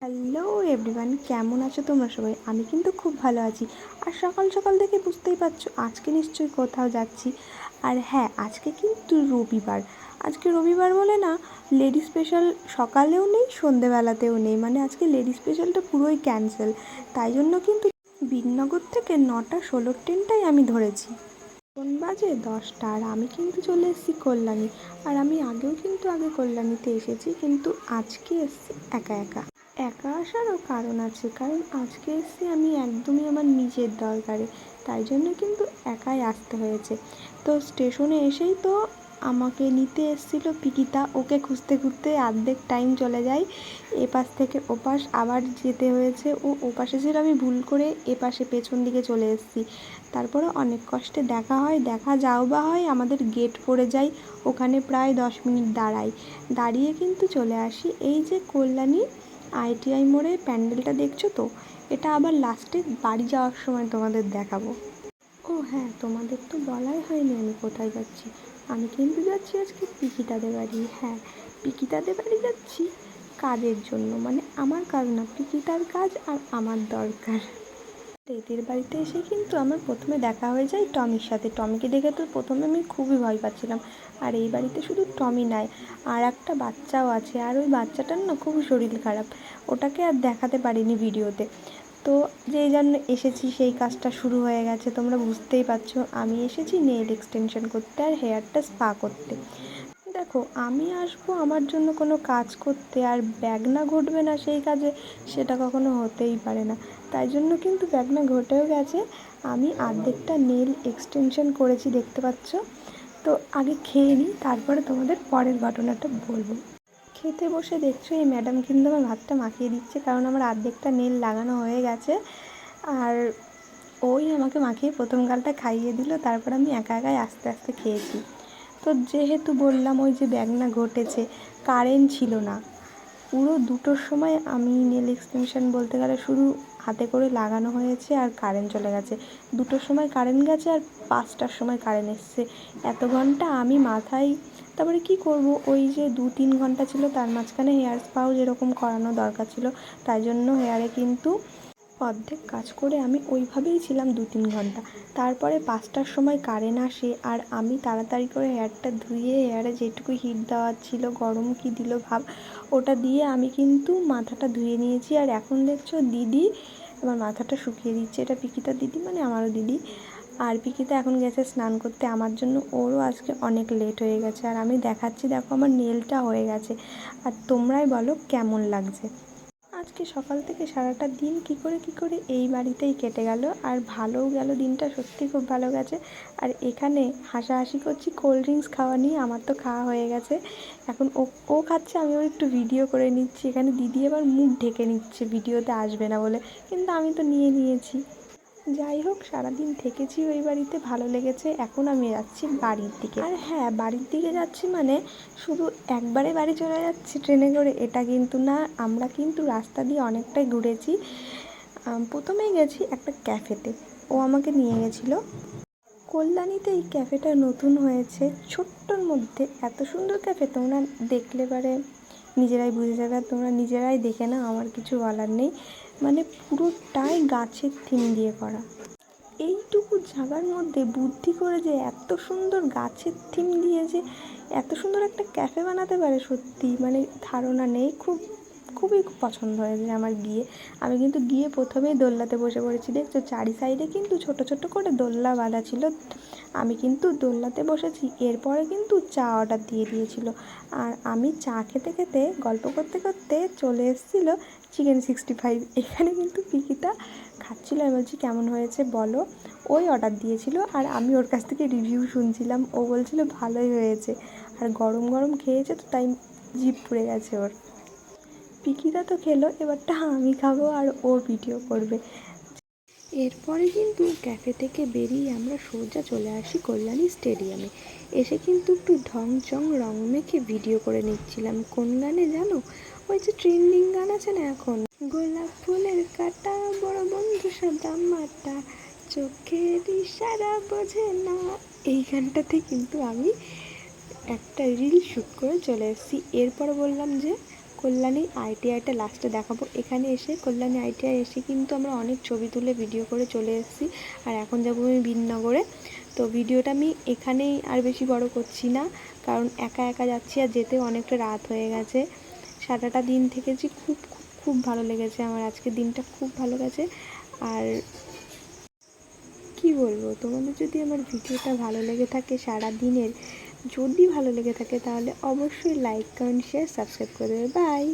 Hello everyone, কেমন আছো তোমরা সবাই? আমি কিন্তু খুব ভালো আছি। আর সকাল সকাল থেকে বুঝতেই পারছো আজকে নিশ্চয়ই কোথাও যাচ্ছি। আর হ্যাঁ, আজকে কিন্তু রবিবার। আজকে রবিবার বলে না, লেডি স্পেশাল সকালেও নেই, সন্ধেবেলাতেও নেই, মানে আজকে লেডি স্পেশালটা পুরোই ক্যান্সেল। তাই জন্য কিন্তু বিননগর থেকে 9:16 ট্রেনটাই আমি ধরেছি। কোন বাজে 10টা, আর আমি কিন্তু চলে এসেছি কল্যাণী। আর আমি আগে কল্যাণীতে এসেছি, কিন্তু আজকে এসেছি একা একা। একা আসারও কারণ আছে, কারণ আজকে এসেছি আমি একদমই আমার নিজের দরকারে। তাই জন্য কিন্তু একাই আসতে হয়েছে। তো স্টেশনে এসেই তো আমাকে নিতে এসেছিলো পিকিতা। ওকে খুঁজতে খুঁজতে অর্ধেক টাইম চলে যায়, এপাশ থেকে ওপাশ আবার যেতে হয়েছে। ও ওপাশে ছিল, আমি ভুল করে এপাশে পেছন দিকে চলে এসেছি। তারপরে অনেক কষ্টে দেখা যাও বা হয়, আমাদের গেট পড়ে যায়, ওখানে প্রায় 10 মিনিট দাঁড়িয়ে কিন্তু চলে আসি এই যে কল্যাণী ITI মোড়ে। প্যান্ডেলটা দেখছো তো? এটা আবার লাস্টে বাড়ি যাওয়ার সময় তোমাদের দেখাবো। ও হ্যাঁ, তোমাদের তো বলাই হয়নি আমি কোথায় যাচ্ছি। আমি কিন্তু যাচ্ছি আজকে পিকিতাদের বাড়ি। হ্যাঁ, পিকিতাদের বাড়ি যাচ্ছি কাজের জন্য, মানে আমার কাজ না, পিকিতার কাজ আর আমার দরকার। এদের বাড়িতে এসে কিন্তু আমার প্রথমে দেখা হয়ে যায় টমির সাথে। টমিকে দেখে তো প্রথমে আমি খুবই ভয় পাচ্ছিলাম। আর এই বাড়িতে শুধু টমি নয়, আর একটা বাচ্চাও আছে, আর ওই বাচ্চাটার না খুবই শরীর খারাপ, ওটাকে আর দেখাতে পারিনি ভিডিওতে। তো যেই জন্য এসেছি সেই কাজটা শুরু হয়ে গেছে, তোমরা বুঝতেই পারছো। আমি এসেছি নেল এক্সটেনশন করতে আর হেয়ারটা স্পা করতে। দেখো, আমি আসবো আমার জন্য কোনো কাজ করতে, আর ব্যাঘ্না ঘটবে না সেই কাজে, সেটা কখনো হতেই পারে না। তাই জন্য কিন্তু ব্যাঘ্না ঘটেও গেছে। আমি অর্ধেকটা নেল এক্সটেনশন করেছি, দেখতে পাচ্ছ। তো আগে খেয়ে নিই, তারপরে তোমাদের পরের ঘটনাটা বলবো। খেতে বসে দেখছো এই ম্যাডাম কিন্তু আমার ভাতটা মাখিয়ে দিচ্ছে, কারণ আমার অর্ধেকটা নেল লাগানো হয়ে গেছে। আর ওই আমাকে মাখিয়ে প্রথম গালটা খাইয়ে দিল, তারপর আমি একা একাই আস্তে আস্তে খেয়েছি। তো যেহেতু বললাম ওই যে ব্যাঘ্না ঘটেছে, কারেন্ট ছিল না। পুরো 2টোর সময় আমি নেল এক্সটেনশন বলতে গেলে শুধু হাতে করে লাগানো হয়েছে, আর কারেন্ট চলে গেছে। 2টোর সময় কারেন্ট গেছে, আর 5টার সময় কারেন্ট এসছে। এত ঘন্টা আমি মাথায়, তারপরে কি করব, ওই যে 2-3 ঘন্টা ছিল, তার মাঝখানে হেয়ার স্পাও যেরকম করানো দরকার ছিল, তাই জন্য হেয়ারে কিন্তু অর্ধেক কাজ করে আমি ওইভাবেই ছিলাম 2-3 ঘন্টা। তারপরে 5টার সময় কারেন্ট আসে, আর আমি তাড়াতাড়ি করে হেয়ারটা ধুয়ে, হেয়ারে যেটুকু হিট দেওয়ার ছিল, গরম কি দিল ভাব, ওটা দিয়ে আমি কিন্তু মাথাটা ধুয়ে নিয়েছি। আর এখন দেখছো দিদি আমার মাথাটা শুকিয়ে দিচ্ছে। এটা পিকিতা দিদি, মানে আমারও দিদি। আর পিকিতা এখন গেছে স্নান করতে আমার জন্য, ওরও আজকে অনেক লেট হয়ে গেছে। আর আমি দেখাচ্ছি, দেখো আমার নেলটা হয়ে গেছে। আর তোমরাই বলো কেমন লাগছে। আজকে সকাল থেকে সারাটা দিন কী করে এই বাড়িতেই কেটে গেল, আর ভালোও গেল দিনটা, সত্যি খুব ভালো গেছে। আর এখানে হাসাহাসি করছি কোল্ড ড্রিঙ্কস খাওয়া নিয়ে, আমার তো খাওয়া হয়ে গেছে। এখন ও খাচ্ছে, আমিও একটু ভিডিও করে নিচ্ছি। এখানে দিদি আবার মুখ ঢেকে নিচ্ছে ভিডিওতে আসবে না বলে, কিন্তু আমি তো নিয়েছি। যাই হোক, সারাদিন থেকেছি ওই বাড়িতে, ভালো লেগেছে। এখন আমি যাচ্ছি বাড়ির দিকে। আর হ্যাঁ, বাড়ির দিকে যাচ্ছি মানে শুধু একবারে বাড়ি চলে যাচ্ছি ট্রেনে করে এটা কিন্তু না, আমরা কিন্তু রাস্তা দিয়ে অনেকটাই ঘুরেছি। প্রথমেই গেছি একটা ক্যাফেতে, ও আমাকে নিয়ে গেছিলো। কল্যাণীতে এই ক্যাফেটা নতুন হয়েছে, ছোট্টর মধ্যে এত সুন্দর ক্যাফে, তোমরা দেখলে পারে নিজেরাই বুঝে যাবে। আর তোমরা নিজেরাই দেখে নাও, আমার কিছু বলার নেই। মানে পুরোটাই গাছের থিম দিয়ে করা। এইটুকু জায়গার মধ্যে বুদ্ধি করে যে এত সুন্দর গাছের থিম দিয়ে যে এত সুন্দর একটা ক্যাফে বানাতে পারে, সত্যি মানে ধারণা নেই। খুবই পছন্দ হয়েছে আমার গিয়ে। আমি কিন্তু গিয়ে প্রথমেই দোলনাতে বসে পড়েছি, দেখছো চারি সাইডে কিন্তু ছোট ছোট করে দোলনা বাঁধা ছিল। আমি কিন্তু দোলনাতে বসেছি, এরপরে কিন্তু চা অর্ডার দিয়ে দিয়েছিল। আর আমি চা খেতে খেতে গল্প করতে করতে চলে এসেছিলো চিকেন 65। এখানে কিন্তু পিকিতা খাচ্ছিলো, আমি বলছি কেমন হয়েছে বলো। ওই অর্ডার দিয়েছিল, আর আমি ওর কাছ থেকে রিভিউ শুনছিলাম। ও বলছিল ভালোই হয়েছে, আর গরম গরম খেয়েছে তো তাই জিভ পুড়ে গেছে ওর। পিকিতা তো খেলো, এবারটা আমি খাবো আর ও ভিডিও করবে। এরপরে কিন্তু ক্যাফে থেকে বেরিয়ে আমরা সোজা চলে আসি কল্যাণী স্টেডিয়ামে। এসে কিন্তু একটু ঢং চং রং মেখে ভিডিও করে নিচ্ছিলাম। কোন গানে জানো? ওই যে ট্রেন্ডিং গান আছে না এখন, গোলাপ ফুলের কাটা বড় বন্ধু সাদা মাটা, চোখের ইশারা বোঝে না। এই গানটাতে কিন্তু আমি একটা রিল শ্যুট করে চলে এসেছি। এরপর বললাম যে কল্যাণী ITIটা লাস্টে দেখাবো। এখানে এসে কল্যাণী ITI এসে কিন্তু আমরা অনেক ছবি তুলে ভিডিও করে চলে এসেছি। আর এখন যাবো আমি বিননগরে। তো ভিডিওটা আমি এখানেই আর বেশি বড় করছি না, কারণ একা একা যাচ্ছি আর যেতে অনেকটা রাত হয়ে গেছে। সারাটা দিন থেকেছি, খুব খুব খুব ভালো লেগেছে আমার, আজকের দিনটা খুব ভালো গেছে। আর কি বলবো, তোমাদের যদি আমার ভিডিওটা ভালো লেগে থাকে সারা দিনের, যদি ভালো লেগে থাকে তাহলে অবশ্যই লাইক, কমেন্ট, শেয়ার, সাবস্ক্রাইব করে দেবে। বাই।